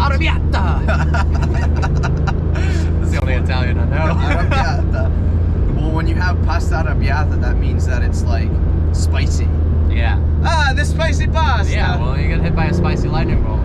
Arrabbiata! That's the only Italian I know. Arrabbiata. Well, when you have pasta arrabbiata, that means that it's like spicy. Yeah. Ah, the spicy pasta! Yeah, well, you get hit by a spicy lightning bolt.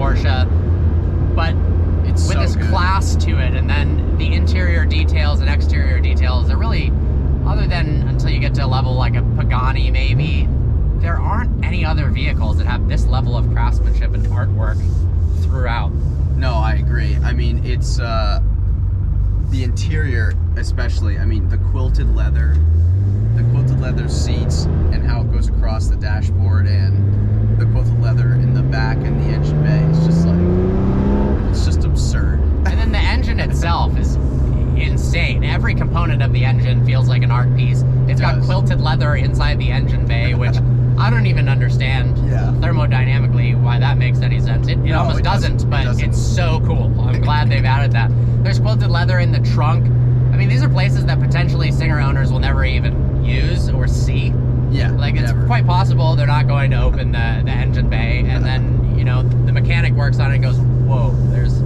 Porsche, but it's with this class to it, and then the interior details and exterior details, they're really, other than until you get to a level like a Pagani maybe, there aren't any other vehicles that have this level of craftsmanship and artwork throughout. No, I agree. I mean, it's the interior especially. I mean, the quilted leather seats and how it goes across the dashboard, and the quilted leather in the back and the engine bay. It's just like, it's just absurd. And then the engine itself is insane. Every component of the engine feels like an art piece. It's got quilted leather inside the engine bay, which I don't even understand thermodynamically why that makes any sense. It almost doesn't, but it's so cool. I'm glad they've added that. There's quilted leather in the trunk. I mean, these are places that potentially Singer owners will never even use or see. Yeah, like it's quite possible they're not going to open the engine bay, and then, you know, the mechanic works on it and goes, whoa, there's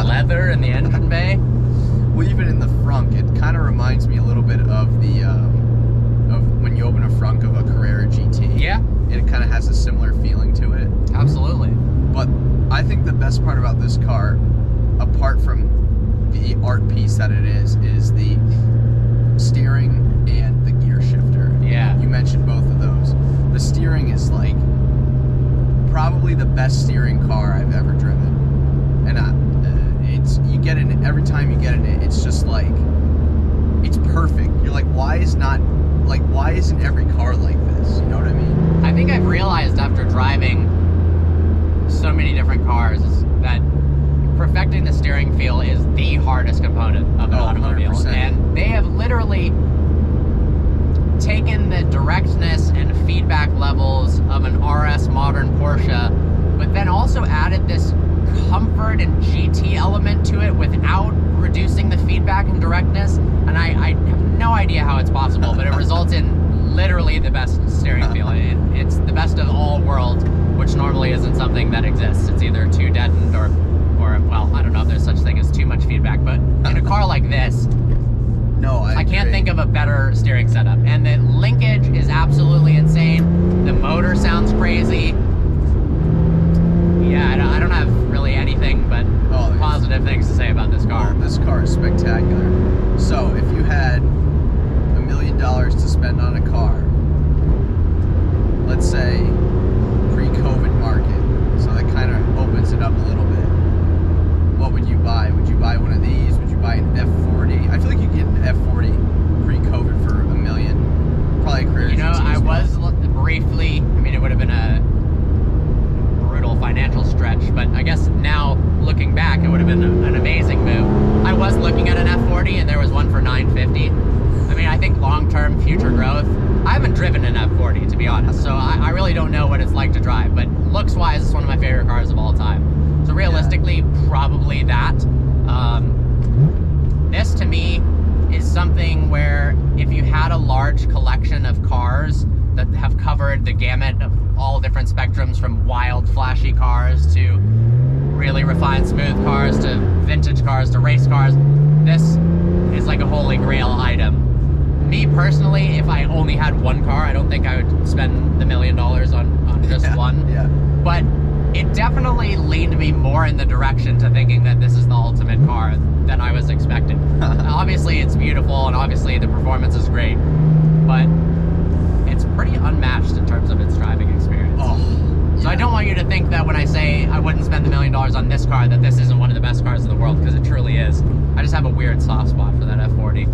leather in the engine bay. Well, even in the frunk, it kind of reminds me a little bit of the of when you open a frunk of a Carrera GT. Yeah, it kind of has a similar feeling to it. Absolutely. But I think the best part about this car, apart from the art piece that it is the steering and the gear shifter. Yeah. You mentioned both of those. The steering is like probably the best steering car I've ever driven. And you get in it, every time you get in it, it's just like, it's perfect. You're like, why isn't every car like this? You know what I mean? I think I've realized after driving so many different cars that perfecting the steering feel is the hardest component of an automobile. 100%. And they have literally taken the directness and feedback levels of an RS modern Porsche, but then also added this comfort and GT element to it without reducing the feedback and directness. And I have no idea how it's possible, but it results in literally the best steering feel. It's the best of all worlds, which normally isn't something that exists. It's either too deadened or well, I don't know if there's such thing as too much feedback, but in a car like this, no, I can't think of a better steering setup. And the linkage is absolutely insane. The motor sounds crazy. Yeah, I don't have really anything but positive things to say about this car. Oh, this car is spectacular. So, if you had $1 million to spend on a car, let's say pre-COVID market, so that kind of opens it up a little bit, what would you buy? Would you buy one of these? Would you buy an F40? I feel like you get an F40 pre-COVID for $1 million. Probably a Carrera GT. You know, I was briefly, I mean, it would have been a brutal financial stretch, but I guess now looking back, it would have been an amazing move. I was looking at an F40 and there was one for $950. I mean, I think long-term future growth, I haven't driven an F40 to be honest, so I really don't know what it's like to drive, but looks-wise, it's one of my favorite cars of all time. So realistically, probably that. This to me is something where if you had a large collection of cars that have covered the gamut of all different spectrums, from wild, flashy cars to really refined, smooth cars to vintage cars to race cars, this is like a holy grail item. Me personally, if I only had one car, I don't spend the $1 million on just one. Yeah. But it definitely leaned me more in the direction to thinking that this is the ultimate car than I was expecting. Obviously, it's beautiful, and obviously the performance is great, but it's pretty unmatched in terms of its driving experience. Oh, yeah. So I don't want you to think that when I say I wouldn't spend the $1 million on this car, that this isn't one of the best cars in the world, because it truly is. I just have a weird soft spot for that F40.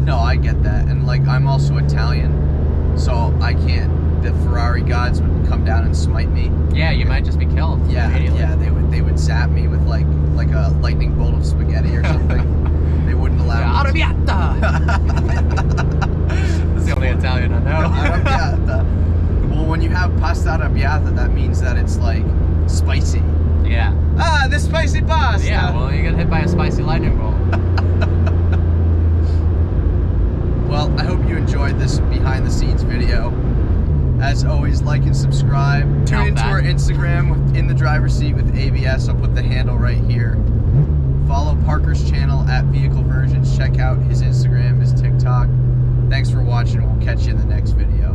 No, I get that. And like, I'm also Italian, so I can't, the Ferrari gods would come down and smite me. Yeah, you might just be killed. Yeah, immediately. yeah, they would zap me with like a lightning bolt of spaghetti or something. They wouldn't allow me. Arrabbiata! That's the only Italian I know. Arrabbiata. Well, when you have pasta arrabbiata, that means that it's like spicy. Yeah. Ah, the spicy pasta! Yeah, well, you get hit by a spicy lightning bolt. Well, I hope you enjoyed this behind the scenes video. As always, like and subscribe. Tune into our Instagram with In the Driver's Seat with ABS. I'll put the handle right here. Follow Parker's channel at Vehicle Versions. Check out his Instagram, his TikTok. Thanks for watching. We'll catch you in the next video.